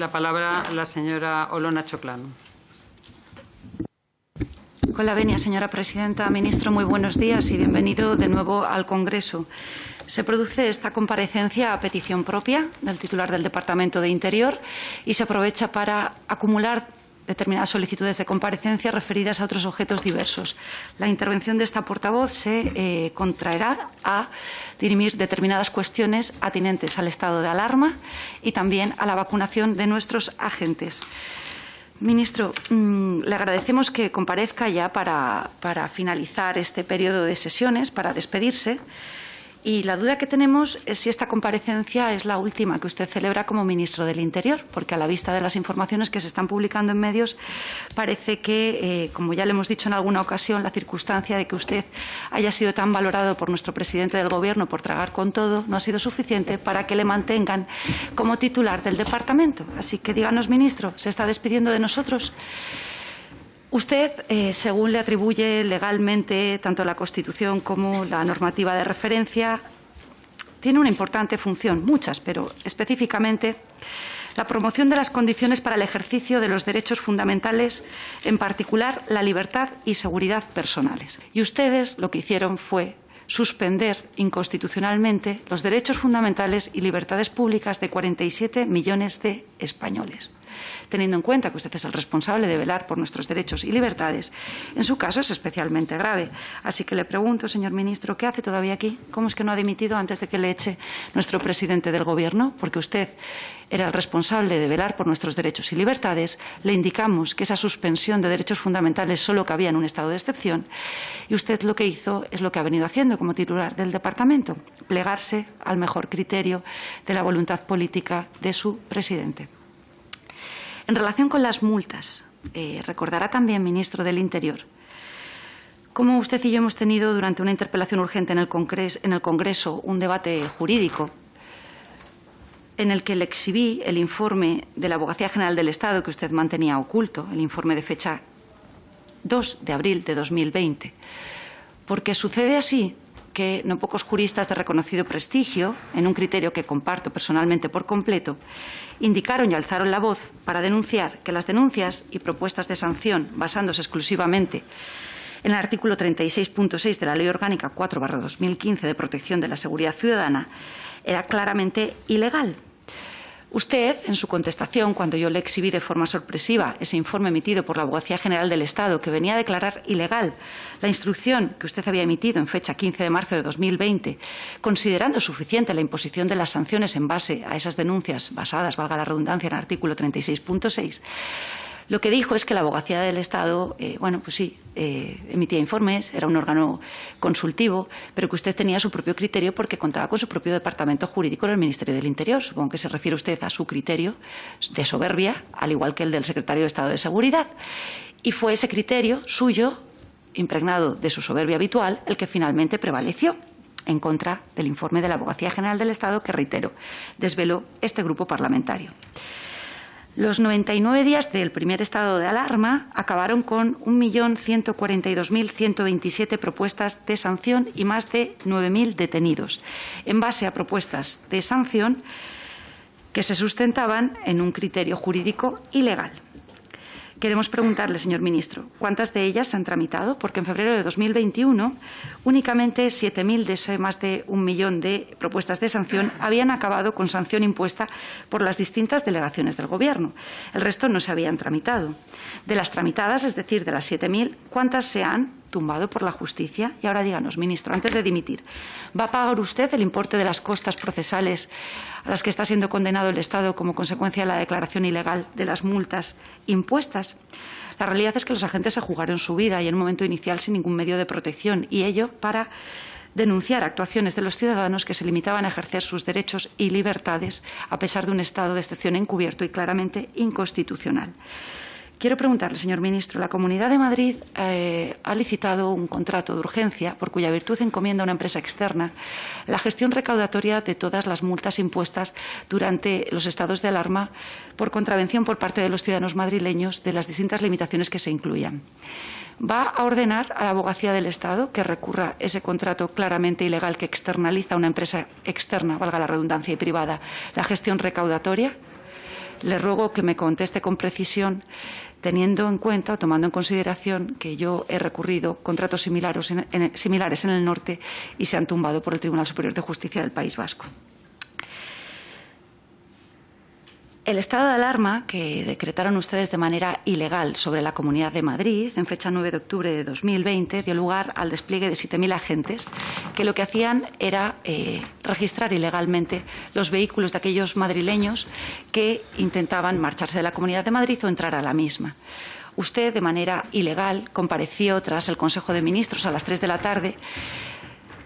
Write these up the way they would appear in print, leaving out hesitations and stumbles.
la palabra la señora Olona Choclán. Con la venia, señora presidenta. Ministro, muy buenos días y bienvenido de nuevo al Congreso. Se produce esta comparecencia a petición propia del titular del Departamento de Interior y se aprovecha para acumular determinadas solicitudes de comparecencia referidas a otros objetos diversos. La intervención de esta portavoz se contraerá a dirimir determinadas cuestiones atinentes al estado de alarma y también a la vacunación de nuestros agentes. Ministro, le agradecemos que comparezca ya para finalizar este periodo de sesiones, para despedirse. Y la duda que tenemos es si esta comparecencia es la última que usted celebra como ministro del Interior, porque a la vista de las informaciones que se están publicando en medios parece que, como ya le hemos dicho en alguna ocasión, la circunstancia de que usted haya sido tan valorado por nuestro presidente del Gobierno por tragar con todo no ha sido suficiente para que le mantengan como titular del departamento. Así que díganos, ministro, ¿se está despidiendo de nosotros? Usted, según le atribuye legalmente tanto la Constitución como la normativa de referencia, tiene una importante función, muchas, pero específicamente la promoción de las condiciones para el ejercicio de los derechos fundamentales, en particular la libertad y seguridad personales. Y ustedes lo que hicieron fue suspender inconstitucionalmente los derechos fundamentales y libertades públicas de 47 millones de españoles. Teniendo en cuenta que usted es el responsable de velar por nuestros derechos y libertades, en su caso es especialmente grave. Así que le pregunto, señor ministro, ¿qué hace todavía aquí? ¿Cómo es que no ha dimitido antes de que le eche nuestro presidente del Gobierno? Porque usted era el responsable de velar por nuestros derechos y libertades. Le indicamos que esa suspensión de derechos fundamentales solo cabía en un estado de excepción. Y usted lo que hizo es lo que ha venido haciendo como titular del departamento, plegarse al mejor criterio de la voluntad política de su presidente. En relación con las multas, recordará también, ministro del Interior, cómo usted y yo hemos tenido durante una interpelación urgente en el Congreso un debate jurídico en el que le exhibí el informe de la Abogacía General del Estado que usted mantenía oculto, el informe de fecha 2 de abril de 2020. Porque sucede así que no pocos juristas de reconocido prestigio, en un criterio que comparto personalmente por completo, indicaron y alzaron la voz para denunciar que las denuncias y propuestas de sanción basándose exclusivamente en el artículo 36.6 de la Ley Orgánica 4/2015 de Protección de la Seguridad Ciudadana era claramente ilegal. Usted, en su contestación, cuando yo le exhibí de forma sorpresiva ese informe emitido por la Abogacía General del Estado, que venía a declarar ilegal la instrucción que usted había emitido en fecha 15 de marzo de 2020, considerando suficiente la imposición de las sanciones en base a esas denuncias basadas, valga la redundancia, en el artículo 36.6, lo que dijo es que la Abogacía del Estado, emitía informes, era un órgano consultivo, pero que usted tenía su propio criterio porque contaba con su propio departamento jurídico en el Ministerio del Interior. Supongo que se refiere usted a su criterio de soberbia, al igual que el del secretario de Estado de Seguridad. Y fue ese criterio suyo, impregnado de su soberbia habitual, el que finalmente prevaleció en contra del informe de la Abogacía General del Estado que, reitero, desveló este grupo parlamentario. Los 99 días del primer estado de alarma acabaron con 1.142.127 propuestas de sanción y más de 9.000 detenidos, en base a propuestas de sanción que se sustentaban en un criterio jurídico ilegal. Queremos preguntarle, señor ministro, ¿cuántas de ellas se han tramitado? Porque en febrero de 2021 únicamente 7.000 de ese más de 1 millón de propuestas de sanción habían acabado con sanción impuesta por las distintas delegaciones del Gobierno. El resto no se habían tramitado. De las tramitadas, es decir, de las 7.000, ¿cuántas se han tumbado por la justicia? Y ahora díganos, ministro, antes de dimitir, ¿va a pagar usted el importe de las costas procesales a las que está siendo condenado el Estado como consecuencia de la declaración ilegal de las multas impuestas? La realidad es que los agentes se jugaron su vida y en un momento inicial sin ningún medio de protección, y ello para denunciar actuaciones de los ciudadanos que se limitaban a ejercer sus derechos y libertades a pesar de un estado de excepción encubierto y claramente inconstitucional. Quiero preguntarle, señor ministro, la Comunidad de Madrid ha licitado un contrato de urgencia por cuya virtud encomienda a una empresa externa la gestión recaudatoria de todas las multas impuestas durante los estados de alarma por contravención por parte de los ciudadanos madrileños de las distintas limitaciones que se incluyan. ¿Va a ordenar a la Abogacía del Estado que recurra ese contrato claramente ilegal que externaliza a una empresa externa, valga la redundancia, y privada, la gestión recaudatoria? Le ruego que me conteste con precisión, teniendo en cuenta o tomando en consideración que yo he recurrido contratos similares en el norte y se han tumbado por el Tribunal Superior de Justicia del País Vasco. El estado de alarma que decretaron ustedes de manera ilegal sobre la Comunidad de Madrid en fecha 9 de octubre de 2020 dio lugar al despliegue de 7.000 agentes que lo que hacían era registrar ilegalmente los vehículos de aquellos madrileños que intentaban marcharse de la Comunidad de Madrid o entrar a la misma. Usted, de manera ilegal, compareció tras el Consejo de Ministros a las 3 de la tarde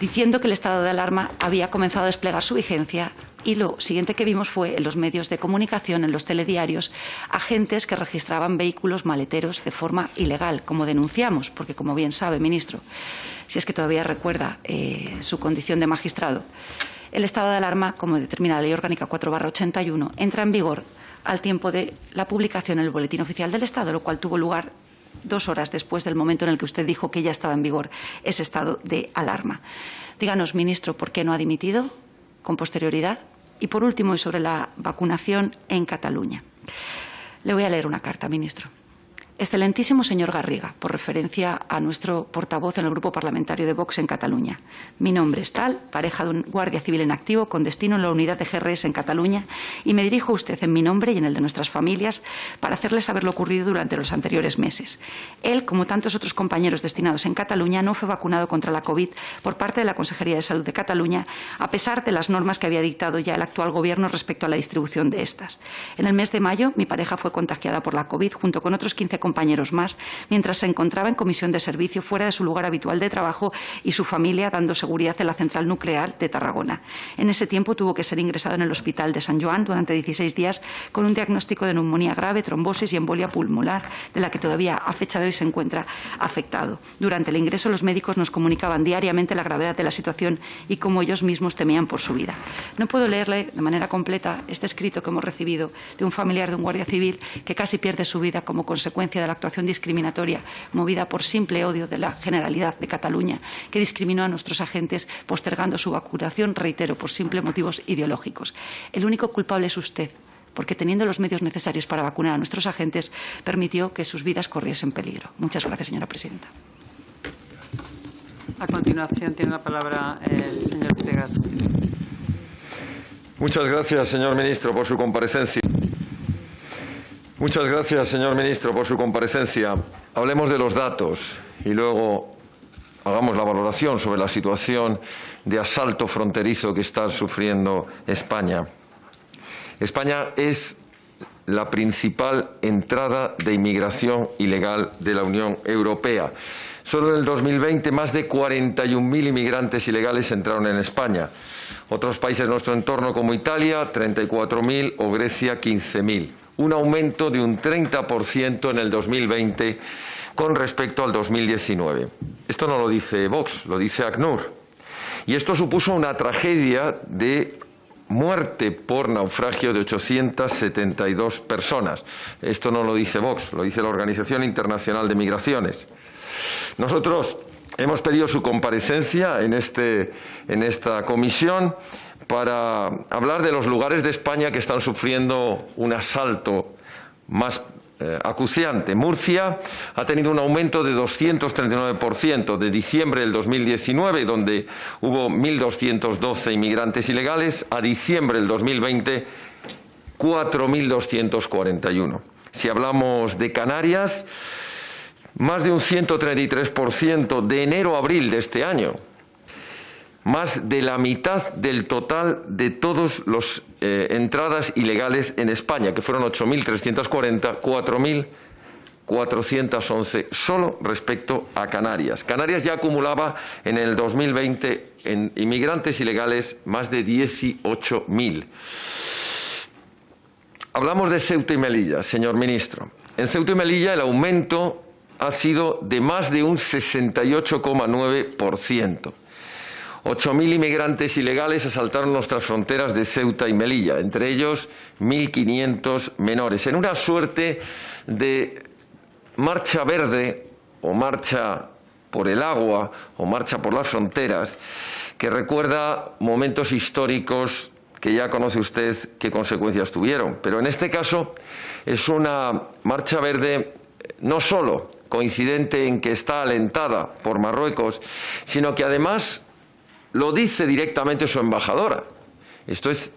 diciendo que el estado de alarma había comenzado a desplegar su vigencia. Y lo siguiente que vimos fue en los medios de comunicación, en los telediarios, agentes que registraban vehículos maleteros de forma ilegal, como denunciamos, porque como bien sabe, ministro, si es que todavía recuerda su condición de magistrado, el estado de alarma, como determina la Ley Orgánica 4/81, entra en vigor al tiempo de la publicación en el Boletín Oficial del Estado, lo cual tuvo lugar 2 horas después del momento en el que usted dijo que ya estaba en vigor ese estado de alarma. Díganos, ministro, ¿por qué no ha dimitido con posterioridad? Y, por último, sobre la vacunación en Cataluña. Le voy a leer una carta, ministro. Excelentísimo señor Garriga, por referencia a nuestro portavoz en el Grupo Parlamentario de Vox en Cataluña. Mi nombre es tal, pareja de un guardia civil en activo con destino en la unidad de GRS en Cataluña, y me dirijo a usted en mi nombre y en el de nuestras familias para hacerle saber lo ocurrido durante los anteriores meses. Él, como tantos otros compañeros destinados en Cataluña, no fue vacunado contra la COVID por parte de la Consejería de Salud de Cataluña, a pesar de las normas que había dictado ya el actual Gobierno respecto a la distribución de estas. En el mes de mayo, mi pareja fue contagiada por la COVID junto con otros 15 compañeros más, mientras se encontraba en comisión de servicio fuera de su lugar habitual de trabajo y su familia dando seguridad en la central nuclear de Tarragona. En ese tiempo tuvo que ser ingresado en el hospital de San Joan durante 16 días con un diagnóstico de neumonía grave, trombosis y embolia pulmonar, de la que todavía a fecha de hoy se encuentra afectado. Durante el ingreso, los médicos nos comunicaban diariamente la gravedad de la situación y cómo ellos mismos temían por su vida. No puedo leerle de manera completa este escrito que hemos recibido de un familiar de un guardia civil que casi pierde su vida como consecuencia de la actuación discriminatoria movida por simple odio de la Generalidad de Cataluña, que discriminó a nuestros agentes postergando su vacunación, reitero, por simples motivos ideológicos. El único culpable es usted, porque teniendo los medios necesarios para vacunar a nuestros agentes, permitió que sus vidas corriesen peligro. Muchas gracias, señora presidenta. A continuación tiene la palabra el señor Villegas. Muchas gracias, señor ministro, por su comparecencia. Muchas gracias, señor ministro, por su comparecencia. Hablemos de los datos y luego hagamos la valoración sobre la situación de asalto fronterizo que está sufriendo España. España es la principal entrada de inmigración ilegal de la Unión Europea. Solo en el 2020 más de 41.000 inmigrantes ilegales entraron en España. Otros países de nuestro entorno como Italia, 34.000 o Grecia, 15.000. Un aumento de un 30% en el 2020 con respecto al 2019. Esto no lo dice Vox, lo dice ACNUR. Y esto supuso una tragedia de muerte por naufragio de 872 personas. Esto no lo dice Vox, lo dice la Organización Internacional de Migraciones. Nosotros hemos pedido su comparecencia en esta comisión para hablar de los lugares de España que están sufriendo un asalto más acuciante. Murcia ha tenido un aumento de 239% de diciembre del 2019, donde hubo 1.212 inmigrantes ilegales, a diciembre del 2020, 4.241. Si hablamos de Canarias, más de un 133% de enero a abril de este año. Más de la mitad del total de todas las entradas ilegales en España, que fueron 8.340, 4.411 solo respecto a Canarias. Canarias ya acumulaba en el 2020 en inmigrantes ilegales más de 18.000. Hablamos de Ceuta y Melilla, señor ministro. En Ceuta y Melilla el aumento ha sido de más de un 68,9%. 8.000 inmigrantes ilegales asaltaron nuestras fronteras de Ceuta y Melilla, entre ellos 1.500 menores, en una suerte de marcha verde o marcha por el agua o marcha por las fronteras que recuerda momentos históricos que ya conoce usted qué consecuencias tuvieron. Pero en este caso es una marcha verde no solo coincidente en que está alentada por Marruecos, sino que además lo dice directamente su embajadora. Esto es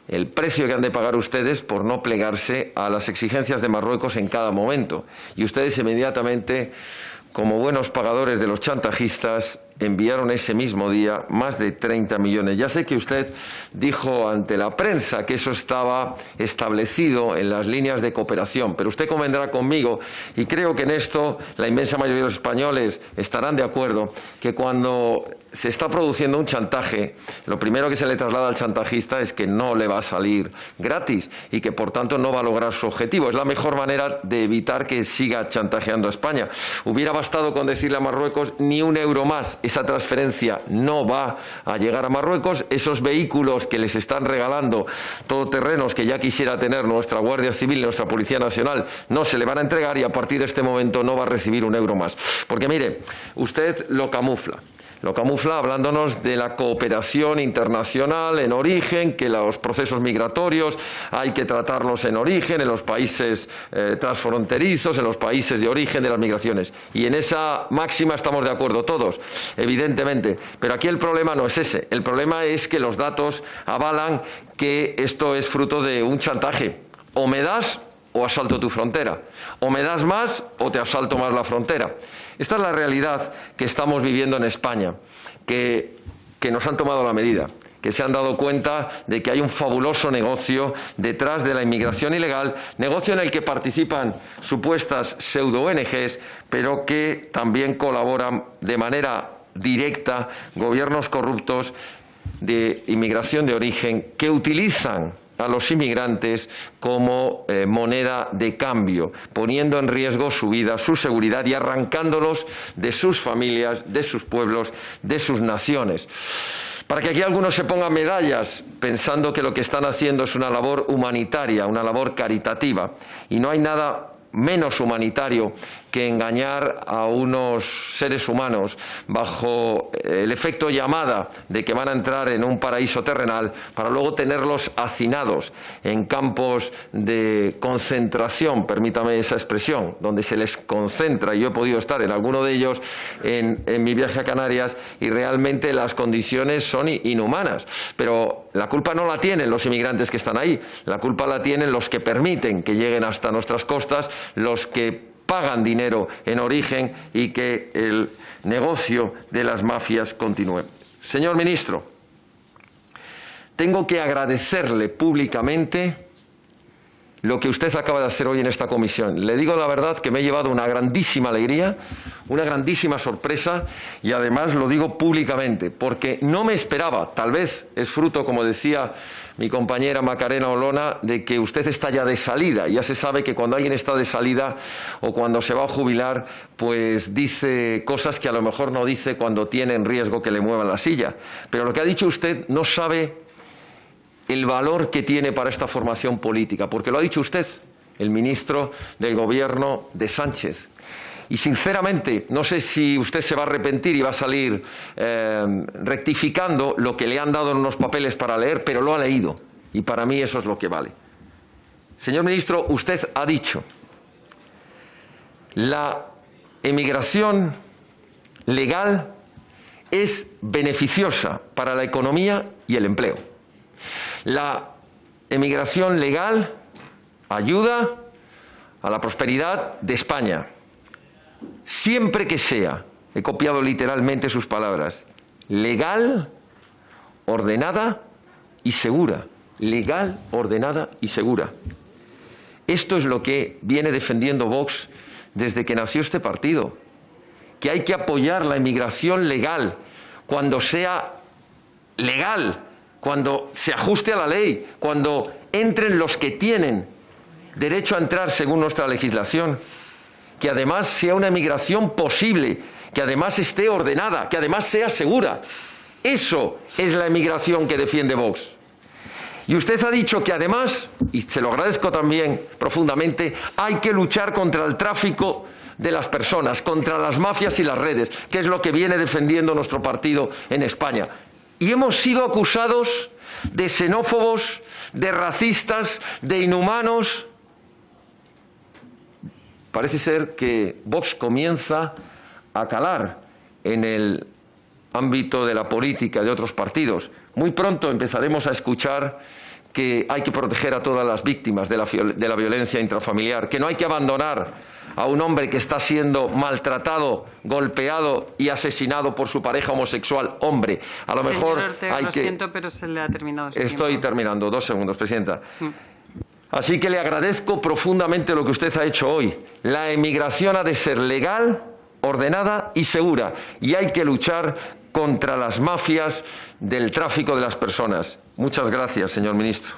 el precio que han de pagar ustedes por no plegarse a las exigencias de Marruecos en cada momento. Y ustedes inmediatamente, como buenos pagadores de los chantajistas, enviaron ese mismo día más de 30 millones. Ya sé que usted dijo ante la prensa que eso estaba establecido en las líneas de cooperación, pero usted convendrá conmigo, y creo que en esto la inmensa mayoría de los españoles estarán de acuerdo, que cuando se está produciendo un chantaje, lo primero que se le traslada al chantajista es que no le va a salir gratis y que por tanto no va a lograr su objetivo. Es la mejor manera de evitar que siga chantajeando a España. Hubiera bastado con decirle a Marruecos ni un euro más. Esa transferencia no va a llegar a Marruecos. Esos vehículos que les están regalando todoterrenos que ya quisiera tener nuestra Guardia Civil y nuestra Policía Nacional no se le van a entregar, y a partir de este momento no va a recibir un euro más. Porque mire, usted lo camufla hablándonos de la cooperación internacional en origen, que los procesos migratorios hay que tratarlos en origen, en los países transfronterizos, en los países de origen de las migraciones. Y en esa máxima estamos de acuerdo todos, evidentemente. Pero aquí el problema no es ese. El problema es que los datos avalan que esto es fruto de un chantaje. O me das o asalto tu frontera. O me das más o te asalto más la frontera. Esta es la realidad que estamos viviendo en España, que nos han tomado la medida, que se han dado cuenta de que hay un fabuloso negocio detrás de la inmigración ilegal, negocio en el que participan supuestas pseudo-ONGs, pero que también colaboran de manera directa gobiernos corruptos de inmigración de origen que utilizan a los inmigrantes como moneda de cambio, poniendo en riesgo su vida, su seguridad y arrancándolos de sus familias, de sus pueblos, de sus naciones. Para que aquí algunos se pongan medallas pensando que lo que están haciendo es una labor humanitaria, una labor caritativa. Y no hay nada menos humanitario que engañar a unos seres humanos bajo el efecto llamada de que van a entrar en un paraíso terrenal para luego tenerlos hacinados en campos de concentración, permítame esa expresión, donde se les concentra. Yo he podido estar en alguno de ellos en mi viaje a Canarias y realmente las condiciones son inhumanas. Pero la culpa no la tienen los inmigrantes que están ahí, la culpa la tienen los que permiten que lleguen hasta nuestras costas, los que pagan dinero en origen y que el negocio de las mafias continúe. Señor ministro, tengo que agradecerle públicamente lo que usted acaba de hacer hoy en esta comisión. Le digo la verdad que me he llevado una grandísima alegría, una grandísima sorpresa, y además lo digo públicamente, porque no me esperaba, tal vez es fruto, como decía mi compañera Macarena Olona, de que usted está ya de salida. Ya se sabe que cuando alguien está de salida o cuando se va a jubilar, pues dice cosas que a lo mejor no dice cuando tiene en riesgo que le muevan la silla. Pero lo que ha dicho usted no sabe el valor que tiene para esta formación política, porque lo ha dicho usted, el ministro del Gobierno de Sánchez. Y sinceramente, no sé si usted se va a arrepentir y va a salir rectificando lo que le han dado en unos papeles para leer, pero lo ha leído. Y para mí eso es lo que vale. Señor ministro, usted ha dicho: la emigración legal es beneficiosa para la economía y el empleo. La emigración legal ayuda a la prosperidad de España, siempre que sea, he copiado literalmente sus palabras, legal, ordenada y segura. Legal, ordenada y segura. Esto es lo que viene defendiendo Vox desde que nació este partido, que hay que apoyar la inmigración legal cuando sea legal, cuando se ajuste a la ley, cuando entren los que tienen derecho a entrar según nuestra legislación, que además sea una emigración posible, que además esté ordenada, que además sea segura. Eso es la emigración que defiende Vox. Y usted ha dicho que además, y se lo agradezco también profundamente, hay que luchar contra el tráfico de las personas, contra las mafias y las redes, que es lo que viene defendiendo nuestro partido en España. Y hemos sido acusados de xenófobos, de racistas, de inhumanos. Parece ser que Vox comienza a calar en el ámbito de la política de otros partidos. Muy pronto empezaremos a escuchar que hay que proteger a todas las víctimas de la violencia intrafamiliar, que no hay que abandonar a un hombre que está siendo maltratado, golpeado y asesinado por su pareja homosexual. Hombre, a lo mejor Ortega, hay lo que... siento, pero se le ha terminado su Estoy tiempo. terminando, 2 segundos, Presidenta. Así que le agradezco profundamente lo que usted ha hecho hoy. La emigración ha de ser legal, ordenada y segura. Y hay que luchar contra las mafias del tráfico de las personas. Muchas gracias, señor ministro.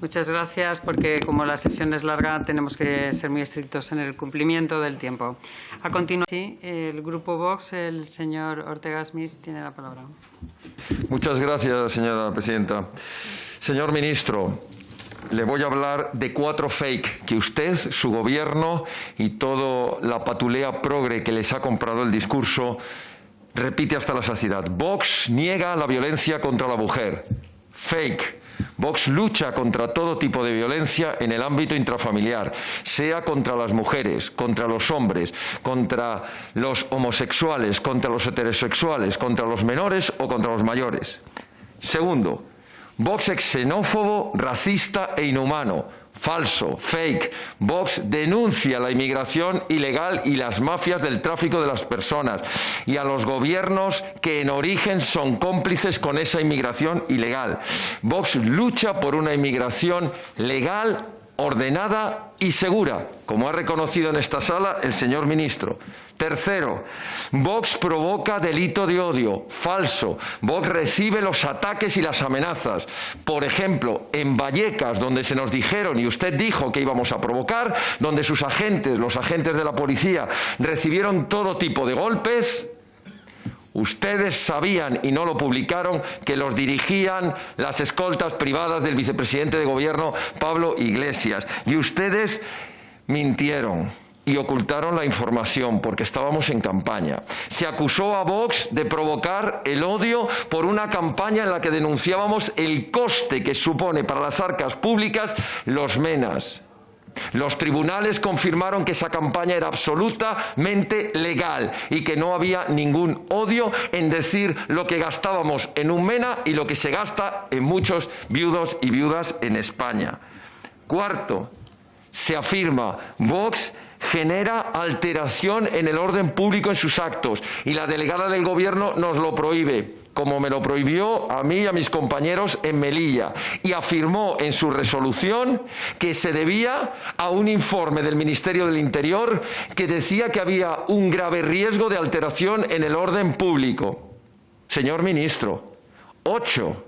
Muchas gracias, porque como la sesión es larga tenemos que ser muy estrictos en el cumplimiento del tiempo. A continuación, el Grupo Vox, el señor Ortega Smith, tiene la palabra. Muchas gracias, señora presidenta. Señor ministro, le voy a hablar de 4 fake que usted, su gobierno y toda la patulea progre que les ha comprado el discurso repite hasta la saciedad. Vox niega la violencia contra la mujer. Fake. Vox lucha contra todo tipo de violencia en el ámbito intrafamiliar, sea contra las mujeres, contra los hombres, contra los homosexuales, contra los heterosexuales, contra los menores o contra los mayores. Segundo, Vox es xenófobo, racista e inhumano. Falso, fake. Vox denuncia la inmigración ilegal y las mafias del tráfico de las personas y a los gobiernos que en origen son cómplices con esa inmigración ilegal. Vox lucha por una inmigración legal, ordenada y segura, como ha reconocido en esta sala el señor ministro. Tercero, Vox provoca delito de odio. Falso. Vox recibe los ataques y las amenazas. Por ejemplo, en Vallecas, donde se nos dijeron y usted dijo que íbamos a provocar, donde sus agentes, los agentes de la policía, recibieron todo tipo de golpes. Ustedes sabían, y no lo publicaron, que los dirigían las escoltas privadas del vicepresidente de Gobierno, Pablo Iglesias. Y ustedes mintieron y ocultaron la información porque estábamos en campaña. Se acusó a Vox de provocar el odio por una campaña en la que denunciábamos el coste que supone para las arcas públicas los menas. Los tribunales confirmaron que esa campaña era absolutamente legal y que no había ningún odio en decir lo que gastábamos en un MENA y lo que se gasta en muchos viudos y viudas en España. Cuarto, se afirma, Vox genera alteración en el orden público en sus actos y la delegada del Gobierno nos lo prohíbe, como me lo prohibió a mí y a mis compañeros en Melilla, y afirmó en su resolución que se debía a un informe del Ministerio del Interior que decía que había un grave riesgo de alteración en el orden público. Señor ministro, 8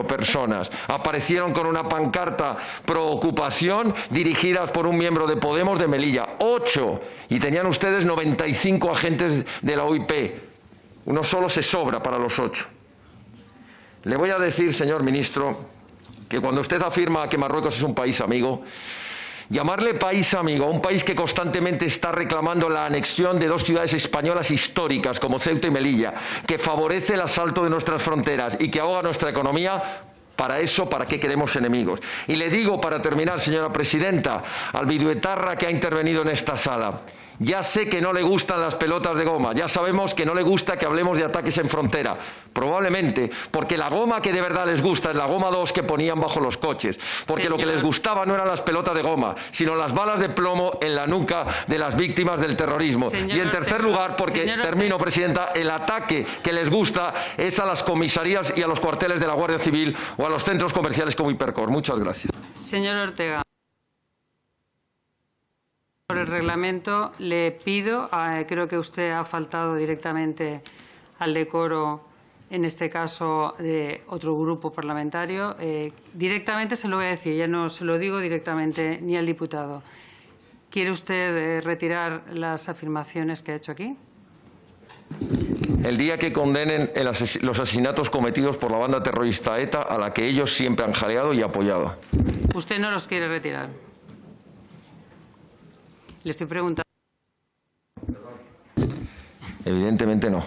personas aparecieron con una pancarta pro ocupación dirigidas por un miembro de Podemos de Melilla. 8. Y tenían ustedes 95 agentes de la OIP. Uno solo se sobra para los 8. Le voy a decir, señor ministro, que cuando usted afirma que Marruecos es un país amigo, llamarle país amigo a un país que constantemente está reclamando la anexión de 2 ciudades españolas históricas como Ceuta y Melilla, que favorece el asalto de nuestras fronteras y que ahoga nuestra economía, para eso, ¿para qué queremos enemigos? Y le digo, para terminar, señora presidenta, al videoetarra que ha intervenido en esta sala, ya sé que no le gustan las pelotas de goma, ya sabemos que no le gusta que hablemos de ataques en frontera, probablemente porque la goma que de verdad les gusta es la goma 2 que ponían bajo los coches, porque lo que les gustaba no eran las pelotas de goma, sino las balas de plomo en la nuca de las víctimas del terrorismo. Y en tercer lugar, porque, termino, presidenta, el ataque que les gusta es a las comisarías y a los cuarteles de la Guardia Civil o a los centros comerciales como Hipercor. Muchas gracias. Señor Ortega. Por el reglamento le pido, creo que usted ha faltado directamente al decoro, en este caso de otro grupo parlamentario. Directamente se lo voy a decir, ya no se lo digo directamente ni al diputado. ¿Quiere usted retirar las afirmaciones que ha hecho aquí? El día que condenen los asesinatos cometidos por la banda terrorista ETA, a la que ellos siempre han jaleado y apoyado. Usted no los quiere retirar. Le estoy preguntando. Evidentemente no.